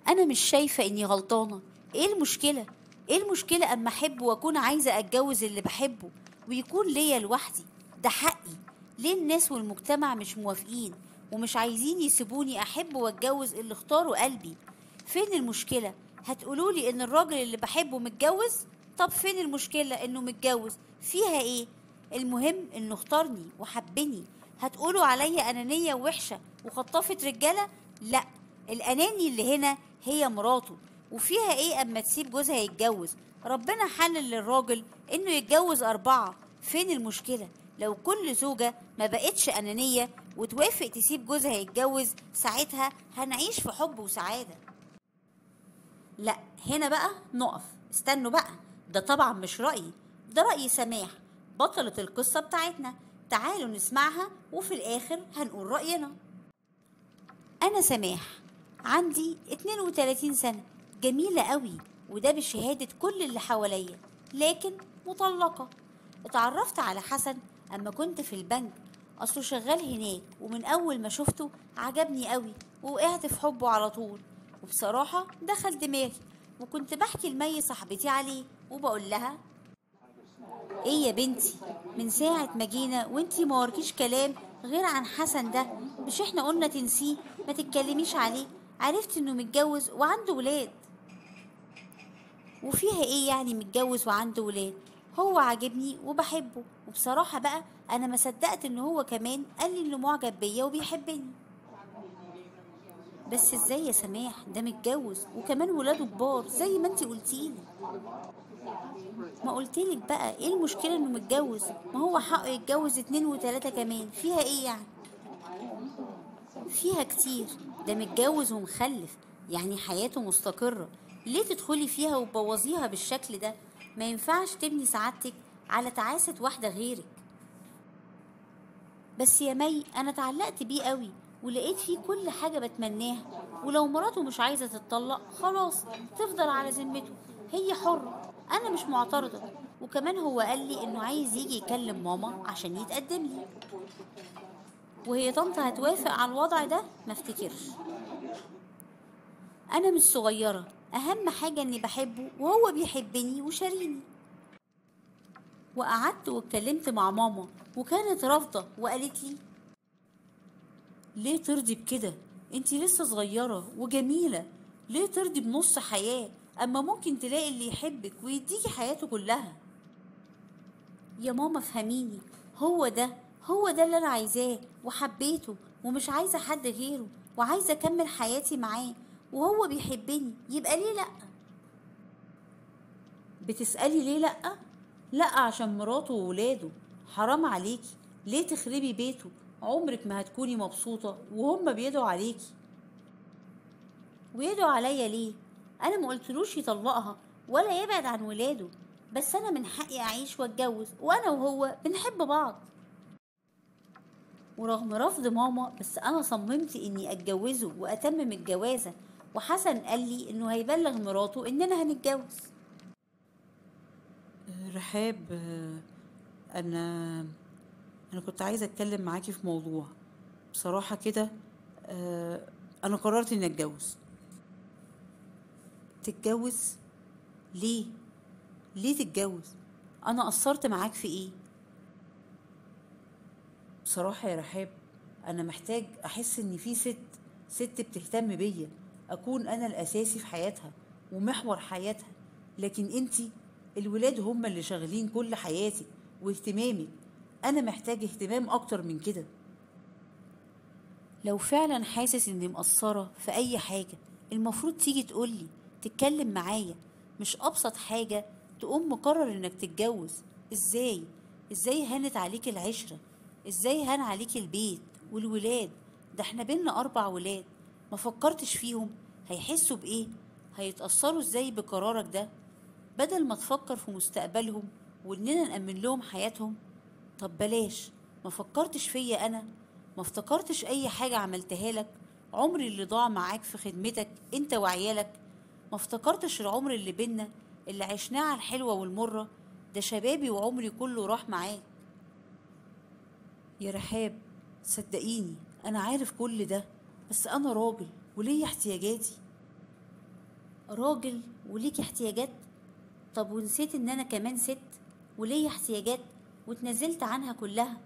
أنا مش شايفة إني غلطانة. إيه المشكلة؟ إيه المشكلة أما أحب وأكون عايزة أتجوز اللي بحبه ويكون ليا لوحدي؟ ده حقي. ليه الناس والمجتمع مش موافقين ومش عايزين يسيبوني أحب وأتجوز اللي اختاره قلبي؟ فين المشكلة؟ هتقولولي إن الراجل اللي بحبه متجوز؟ طب فين المشكلة إنه متجوز؟ فيها إيه؟ المهم إنه اختارني وحبني. هتقولوا عليا أنانية ووحشة وخطافة رجالة؟ لأ، الأناني اللي هنا هي مراته. وفيها ايه اما تسيب جوزها يتجوز؟ ربنا حلل للراجل انه يتجوز 4. فين المشكلة؟ لو كل زوجة ما بقتش أنانية وتوافق تسيب جوزها يتجوز، ساعتها هنعيش في حب وسعادة. لا، هنا بقى نقف. استنوا بقى، ده طبعا مش رأيي، ده رأي سماح، بطلة القصة بتاعتنا. تعالوا نسمعها وفي الآخر هنقول رأينا. أنا سماح، عندي 32 سنة، جميلة قوي، وده بشهادة كل اللي حواليا، لكن مطلقة. اتعرفت على حسن أما كنت في البنك، أصله شغال هناك، ومن أول ما شفته عجبني قوي ووقعت في حبه على طول. وبصراحة دخل دماغي، وكنت بحكي لمي صاحبتي عليه وبقول لها: ايه يا بنتي، من ساعة ما جينا وانتي ما وركيش كلام غير عن حسن ده؟ مش احنا قلنا تنسيه، ما تتكلميش عليه؟ عرفت انه متجوز وعنده ولاد. وفيها ايه يعني متجوز وعنده ولاد؟ هو عاجبني وبحبه، وبصراحة بقى انا ما صدقت ان هو كمان قال لي انه معجب بيا وبيحبني. بس ازاي يا سماح؟ ده متجوز وكمان ولاده كبار زي ما انتي قلتيلي. ما قلتلك بقى ايه المشكلة انه متجوز؟ ما هو حقه يتجوز 2 و3 كمان، فيها ايه يعني؟ فيها كتير، ده متجوز ومخلف، يعني حياته مستقرة. ليه تدخلي فيها وتبوظيها بالشكل ده؟ ما ينفعش تبني سعادتك على تعاسة واحدة غيرك. بس يا مي، انا اتعلقت بيه قوي ولقيت فيه كل حاجة بتمناها، ولو مراته مش عايزة تتطلق خلاص تفضل على ذمته، هي حرة، انا مش معترضة. وكمان هو قال لي انه عايز يجي يكلم ماما عشان يتقدم لي، وهي طنط هتوافق على الوضع ده؟ ما افتكرش. انا مش صغيرة، اهم حاجة اني بحبه وهو بيحبني وشاريني. وقعدت واتكلمت مع ماما وكانت رافضة وقالت لي: ليه ترضي بكده؟ انتي لسه صغيرة وجميلة، ليه ترضي بنص حياة اما ممكن تلاقي اللي يحبك ويديكي حياته كلها؟ يا ماما فهميني، هو ده اللي انا عايزاه وحبيته، ومش عايزة حد غيره، وعايزة اكمل حياتي معاه، وهو بيحبني، يبقى ليه لأ؟ بتسألي ليه لأ؟ لأ عشان مراته وولاده، حرام عليكي، ليه تخربي بيته؟ عمرك ما هتكوني مبسوطة وهم بيدعوا عليكي. ويدعوا عليا ليه؟ انا ما قلتلوش يطلقها ولا يبعد عن ولاده، بس انا من حقي اعيش واتجوز وانا وهو بنحب بعض. ورغم رفض ماما بس انا صممت اني اتجوزه واتمم الجوازة، وحسن قال لي انه هيبلغ مراته اننا هنتجوز. رحاب، انا انا كنت عايزه اتكلم معاكي في موضوع. بصراحه كده، انا قررت اني اتجوز. تتجوز؟ ليه؟ ليه تتجوز؟ انا قصرت معاك في ايه؟ بصراحه يا رحاب، انا محتاج احس ان في ست بتهتم بيا، اكون انا الاساسي في حياتها ومحور حياتها. لكن انتي، الولاد هم اللي شاغلين كل حياتي واهتمامي. انا محتاج اهتمام اكتر من كده. لو فعلا حاسس اني مقصرة في اي حاجة، المفروض تيجي تقولي، تتكلم معايا. مش ابسط حاجة تقوم مقرر انك تتجوز. ازاي هانت عليك العشرة؟ ازاي هان عليك البيت والولاد؟ ده احنا بينا 4 ولاد، ما فكرتش فيهم؟ هيحسوا بايه؟ هيتأثروا ازاي بقرارك ده؟ بدل ما تفكر في مستقبلهم واننا نأمن لهم حياتهم. طب بلاش، ما فكرتش فيا انا؟ ما افتكرتش اي حاجة عملتها لك؟ عمري اللي ضاع معاك في خدمتك انت وعيالك؟ ما افتكرتش العمر اللي بينا، اللي عشناه على الحلوة والمرة؟ ده شبابي وعمري كله راح معاك. يا رحاب، صدقيني انا عارف كل ده، بس انا راجل وليا احتياجاتي. راجل وليك احتياجات؟ طب ونسيت ان انا كمان ست وليا احتياجات، واتنازلت عنها كلها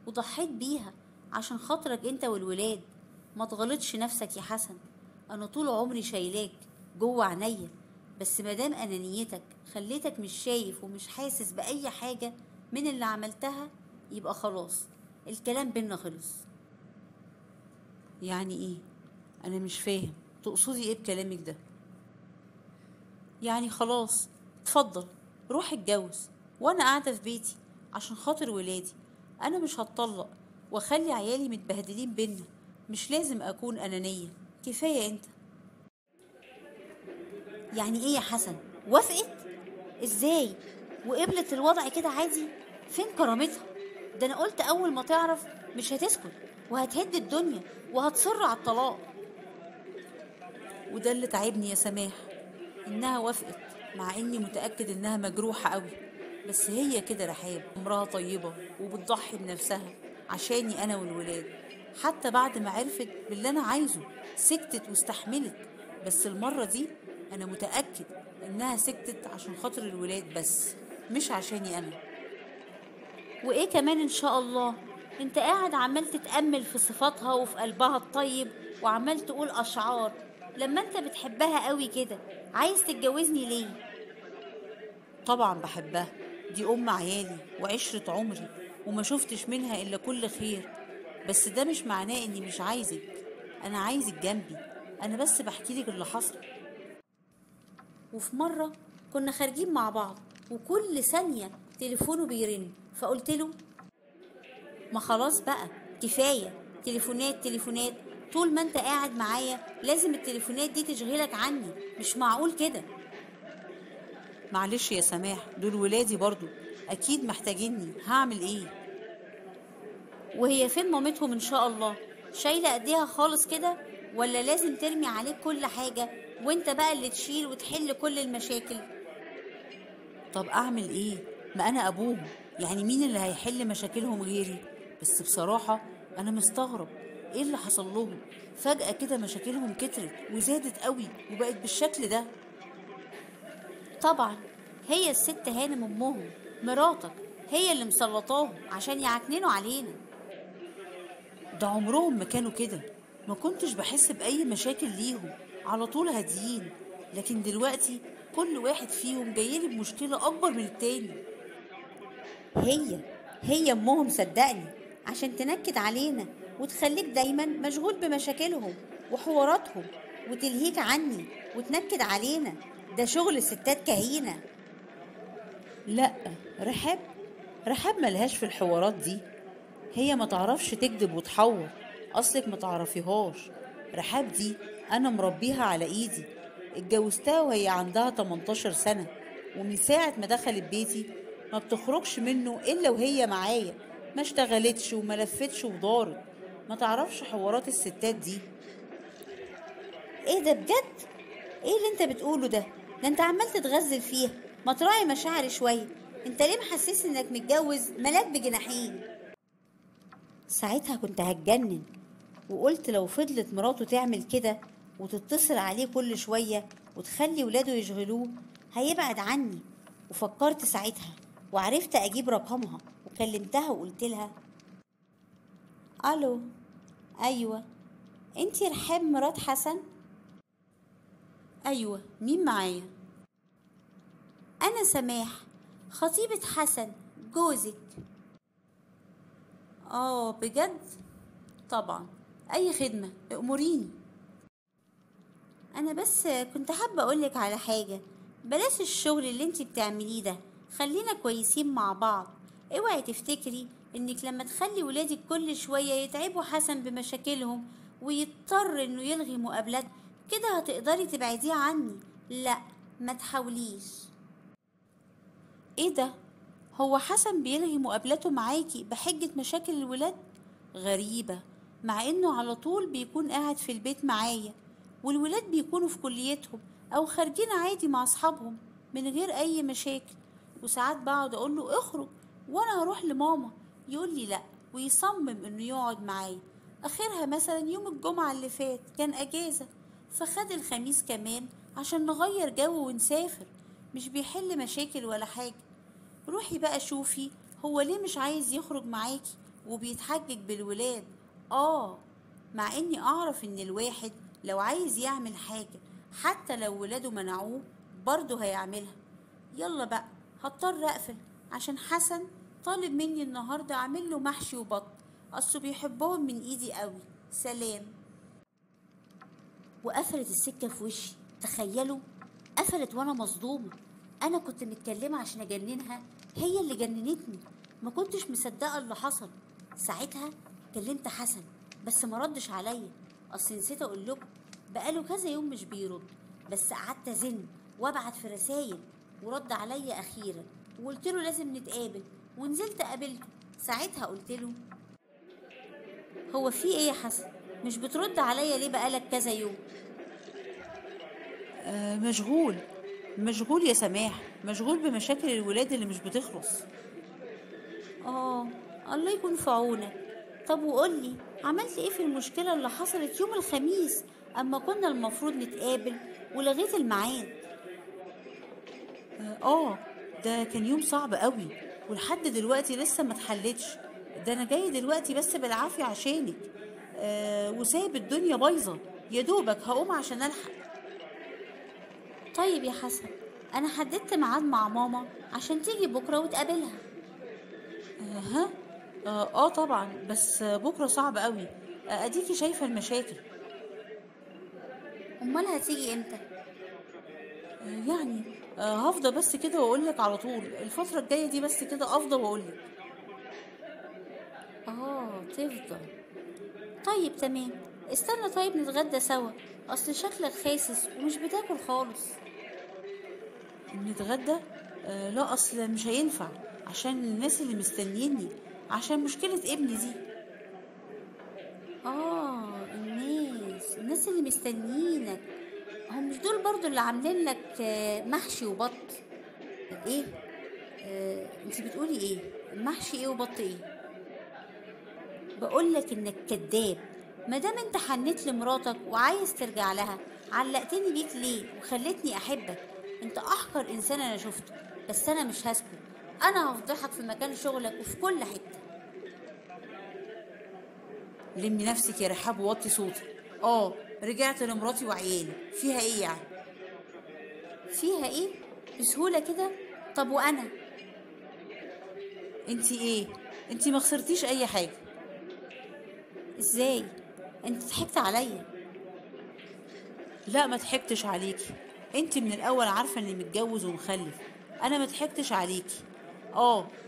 وضحيت بيها عشان خاطرك انت والولاد. ما تغلطش نفسك يا حسن، انا طول عمري شايلاك جوه عينيا، بس مادام انانيتك خليتك مش شايف ومش حاسس باي حاجة من اللي عملتها، يبقى خلاص الكلام بينا خلص. يعني ايه؟ انا مش فاهم تقصدي ايه بكلامك ده؟ يعني خلاص، اتفضل روح اتجوز وانا قاعدة في بيتي عشان خاطر ولادي. انا مش هتطلق واخلي عيالي متبهدلين بينا، مش لازم اكون انانية، كفاية انت. يعني ايه يا حسن؟ وافقت؟ ازاي؟ وقبلت الوضع كده عادي؟ فين كرامتها؟ ده انا قلت اول ما تعرف مش هتسكت وهتهد الدنيا وهتصر على الطلاق. وده اللي تعبني يا سماح، انها وافقت مع اني متأكد انها مجروحة قوي. بس هي كده رحاب، عمرها طيبة وبتضحي بنفسها عشاني انا والولاد. حتى بعد ما عرفت باللي انا عايزه سكتت واستحملت. بس المرة دي انا متأكد انها سكتت عشان خاطر الولاد بس، مش عشاني انا. وايه كمان ان شاء الله؟ انت قاعد عمال تتأمل في صفاتها وفي قلبها الطيب وعمال تقول اشعار. لما انت بتحبها قوي كده عايز تتجوزني ليه؟ طبعا بحبها، دي ام عيالي وعشرة عمري وما شفتش منها الا كل خير. بس ده مش معناه اني مش عايزك، انا عايزك جنبي. انا بس بحكي لك اللي حصل. وفي مرة كنا خارجين مع بعض وكل ثانية تليفونه بيرن، فقلت له ما خلاص بقى كفاية تليفونات تليفونات، طول ما انت قاعد معايا لازم التليفونات دي تشغلك عني، مش معقول كده. معلش يا سماح، دول ولادي برضو اكيد محتاجيني، هعمل ايه؟ وهي فين مامتهم ان شاء الله؟ شايلة ايديها خالص كده، ولا لازم ترمي عليك كل حاجة وانت بقى اللي تشيل وتحل كل المشاكل؟ طب اعمل ايه؟ ما انا ابوهم، يعني مين اللي هيحل مشاكلهم غيري؟ بس بصراحة انا مستغرب ايه اللي حصل لهم. فجأة كده مشاكلهم كترت وزادت قوي وبقت بالشكل ده. طبعا هي الست هانم امهم مراتك هي اللي مسلطاهم عشان يعكننوا علينا. ده عمرهم ما كانوا كده، ما كنتش بحس بأي مشاكل ليهم، على طول هاديين. لكن دلوقتي كل واحد فيهم جايلي بمشكلة أكبر من التاني. هي امهم صدقني، عشان تنكد علينا وتخليك دايما مشغول بمشاكلهم وحواراتهم وتلهيك عني وتنكد علينا. ده شغل ستات كهينة. لا، رحاب، رحاب ملهاش في الحوارات دي. هي ما تعرفش تكذب وتحور، أصلك ما تعرفيهاش. رحاب دي أنا مربيها على إيدي، اتجوزتها وهي عندها 18 سنة، ومن ساعة ما دخلت بيتي ما بتخرجش منه إلا وهي معايا. ما اشتغلتش وما لفتش ودارت، ما تعرفش حوارات الستات دي. ايه ده بجد؟ ايه اللي انت بتقوله ده؟ ده انت عمال تتغزل فيها، ما تراعي مشاعري شوية. انت ليه محسس انك متجوز ملاك بجناحين؟ ساعتها كنت هتجنن، وقلت لو فضلت مراته تعمل كده وتتصل عليه كل شوية وتخلي ولاده يشغلوه هيبعد عني. وفكرت ساعتها وعرفت اجيب رقمها وكلمتها وقلت لها الو، ايوه انتي رحاب مرات حسن؟ أيوة، مين معايا؟ انا سماح خطيبة حسن جوزك. بجد؟ طبعا، أي خدمة أموريني. انا بس كنت حابة اقولك على حاجة، بلاش الشغل اللي انتي بتعمليه ده، خلينا كويسين مع بعض. اوعي تفتكري انك لما تخلي ولادك كل شوية يتعبوا حسن بمشاكلهم ويضطر انه يلغي مقابلات كده هتقدري تبعديه عني. لا، ما تحاوليش. ايه ده؟ هو حسن بيلغي مقابلاته معاكي بحجة مشاكل الولاد؟ غريبة، مع انه على طول بيكون قاعد في البيت معايا، والولاد بيكونوا في كليتهم او خارجين عادي مع اصحابهم من غير اي مشاكل. وساعات بقعد اقول له اخرج وانا هروح لماما، يقول لي لا ويصمم انه يقعد معايا. اخرها مثلا يوم الجمعة اللي فات كان اجازة، فخد الخميس كمان عشان نغير جو ونسافر، مش بيحل مشاكل ولا حاجة. روحي بقى شوفي هو ليه مش عايز يخرج معاكي وبيتحجج بالولاد. مع اني اعرف ان الواحد لو عايز يعمل حاجة حتى لو ولاده منعوه برضه هيعملها. يلا بقى هضطر اقفل عشان حسن طالب مني النهاردة اعمل له محشي وبط، اصله بيحبهم من ايدي قوي. سلام. وقفلت السكة في وشي. تخيلوا، قفلت وانا مصدومة. انا كنت متكلمة عشان اجننها، هي اللي جننتني. ما كنتش مصدقة اللي حصل. ساعتها كلمت حسن بس ما ردش عليا، اصل نسيت اقول لكم بقاله كذا يوم مش بيرد. بس قعدت ازن وابعت في رسايل، ورد عليا اخيرا وقلت له لازم نتقابل، ونزلت قابلته. ساعتها قلت له هو في ايه يا حسن، مش بترد عليا ليه بقالك كذا يوم؟ مشغول. مشغول يا سماح، مشغول بمشاكل الولاد اللي مش بتخلص. الله يكون في عونك. طب وقولي عملت ايه في المشكلة اللي حصلت يوم الخميس اما كنا المفروض نتقابل ولغيت الميعاد؟ ده كان يوم صعب قوي، ولحد دلوقتي لسه ما اتحلتش. ده انا جاي دلوقتي بس بالعافية عشانك. وسايب الدنيا بايظة، يا دوبك هقوم عشان الحق. طيب يا حسن، انا حددت ميعاد مع ماما عشان تيجي بكرة وتقابلها. ها طبعا، بس بكرة صعب قوي. اديكي شايفة المشاكل. امال هتيجي امتى؟ يعني هفضى بس كده واقولك على طول. الفترة الجاية دي بس كده افضى واقولك. تفضل. طيب تمام، استنى طيب نتغدى سوا، اصل شكلك خاسس ومش بتاكل خالص. نتغدى؟ لا، اصل مش هينفع عشان الناس اللي مستنيني، عشان مشكلة ابني دي. الناس اللي مستنيينك، هم مش دول برضو اللي عاملين لك محشي وبط؟ ايه؟ انت بتقولي ايه؟ محشي ايه وبط ايه؟ بقولك انك كداب. مادام انت حنيت لمراتك وعايز ترجع لها، علقتني بيك ليه وخلتني احبك؟ انت احقر انسان انا شفته. بس انا مش هسكت، انا هفضحك في مكان شغلك وفي كل حته. لمي نفسك يا رحاب ووطي صوتي. رجعت لمراتي وعيالي، فيها ايه يعني؟ فيها ايه؟ بسهوله كده؟ طب وانا؟ انتي ايه؟ انتي ما خسرتيش اي حاجه. ازاي؟ انت ضحكت عليا. لا، ما ضحكتش عليكي. انتي من الاول عارفه اني متجوز ومخلف. انا ما ضحكتش عليكي.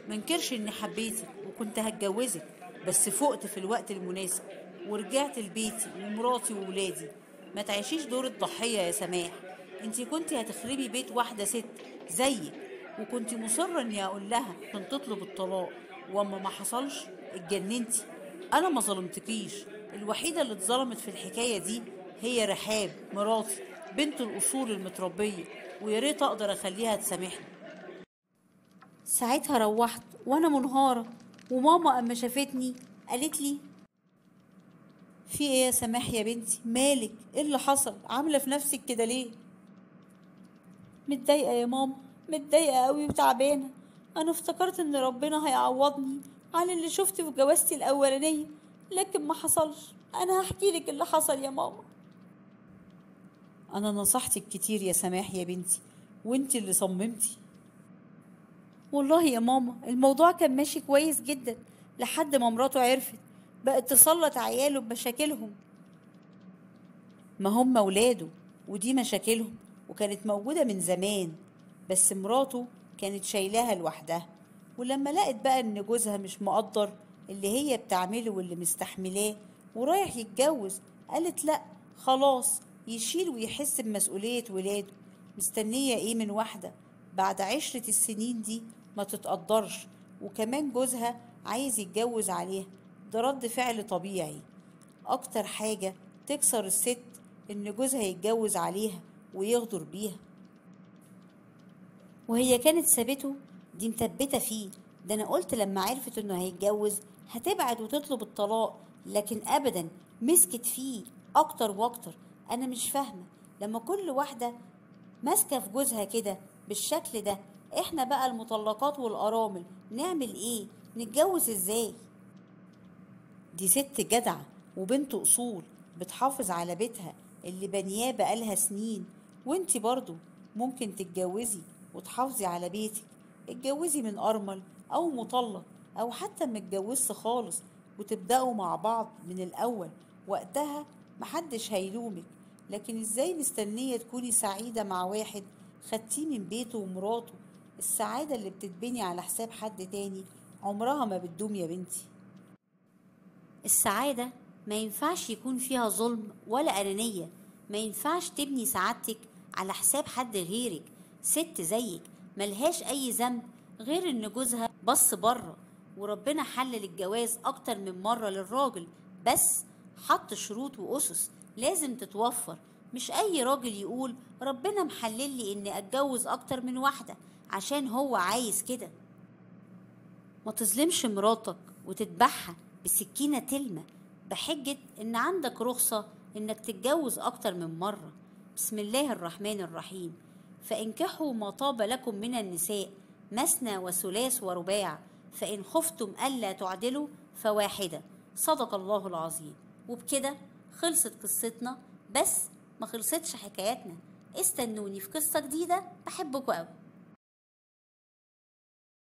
منكرش اني حبيتك وكنت هتجوزك، بس فقت في الوقت المناسب ورجعت لبيتي ومراتي وولادي. ما تعيشيش دور الضحيه يا سماح. انتي كنتي هتخربي بيت واحده ست زيك، وكنتي مصره اني اقول لها عشان تطلب الطلاق، واما ما حصلش اتجننتي. انا ما ظلمتكيش. الوحيده اللي اتظلمت في الحكايه دي هي رحاب مراتي، بنت الاصول المتربيه، ويا ريت اقدر اخليها تسامحني. ساعتها روحت وانا منهارة، وماما اما شافتني قالت لي في ايه يا سماح يا بنتي؟ مالك؟ ايه اللي حصل؟ عامله في نفسك كده ليه؟ متضايقة يا ماما، متضايقة قوي وتعبانة. انا افتكرت ان ربنا هيعوضني عن اللي شفته في جوازتي الاولانية، لكن ما حصلش. انا هحكي لك اللي حصل يا ماما. انا نصحتك كتير يا سماح يا بنتي، وانتي اللي صممتي. والله يا ماما الموضوع كان ماشي كويس جدا لحد ما مراته عرفت، بقت تسلط عياله بمشاكلهم. ما هم ولاده، ودي مشاكلهم، وكانت موجودة من زمان، بس مراته كانت شايلاها لوحدها. ولما لقت بقى ان جوزها مش مقدر اللي هي بتعمله واللي مستحملاه ورايح يتجوز، قالت لا خلاص يشيل ويحس بمسؤولية ولاده. مستنية ايه من واحدة بعد عشرة السنين دي ما تتقدرش، وكمان جوزها عايز يتجوز عليها؟ ده رد فعل طبيعي. اكتر حاجة تكسر الست ان جوزها يتجوز عليها ويغدر بيها. وهي كانت سابته؟ دي مثبتة فيه. ده انا قلت لما عرفت انه هيتجوز هتبعد وتطلب الطلاق، لكن ابدا مسكت فيه اكتر واكتر. انا مش فاهمة، لما كل واحدة ماسكة في جوزها كده بالشكل ده، احنا بقى المطلقات والأرامل نعمل ايه؟ نتجوز ازاي؟ دي ست جدعة وبنت أصول بتحافظ على بيتها اللي بنياه بقالها سنين. وانتي برضو ممكن تتجوزي وتحافظي على بيتك. اتجوزي من أرمل أو مطلق أو حتى متجوزش خالص، وتبدأوا مع بعض من الأول. وقتها محدش هيلومك. لكن ازاي مستنية تكوني سعيدة مع واحد خدتيه من بيته ومراته؟ السعادة اللي بتتبني على حساب حد تاني عمرها ما بتدوم يا بنتي. السعادة ما ينفعش يكون فيها ظلم ولا أنانية. ما ينفعش تبني سعادتك على حساب حد غيرك. ست زيك ملهاش أي ذنب غير إن جوزها بص بره، وربنا حلل الجواز أكتر من مرة للراجل، بس حط شروط وأسس لازم تتوفر. مش أي راجل يقول ربنا محلل لي إني أتجوز أكتر من واحدة عشان هو عايز كده. ما تظلمش مراتك وتذبحها بسكينة تلمة بحجة إن عندك رخصة إنك تتجوز أكتر من مرة. بسم الله الرحمن الرحيم. فإنكحوا ما طاب لكم من النساء مثنى وثلاث ورباع، فإن خفتم ألا تعدلوا فواحدة. صدق الله العظيم. وبكده خلصت قصتنا، بس ما خلصتش حكاياتنا. استنوني في قصة جديدة. بحبكوا أوي.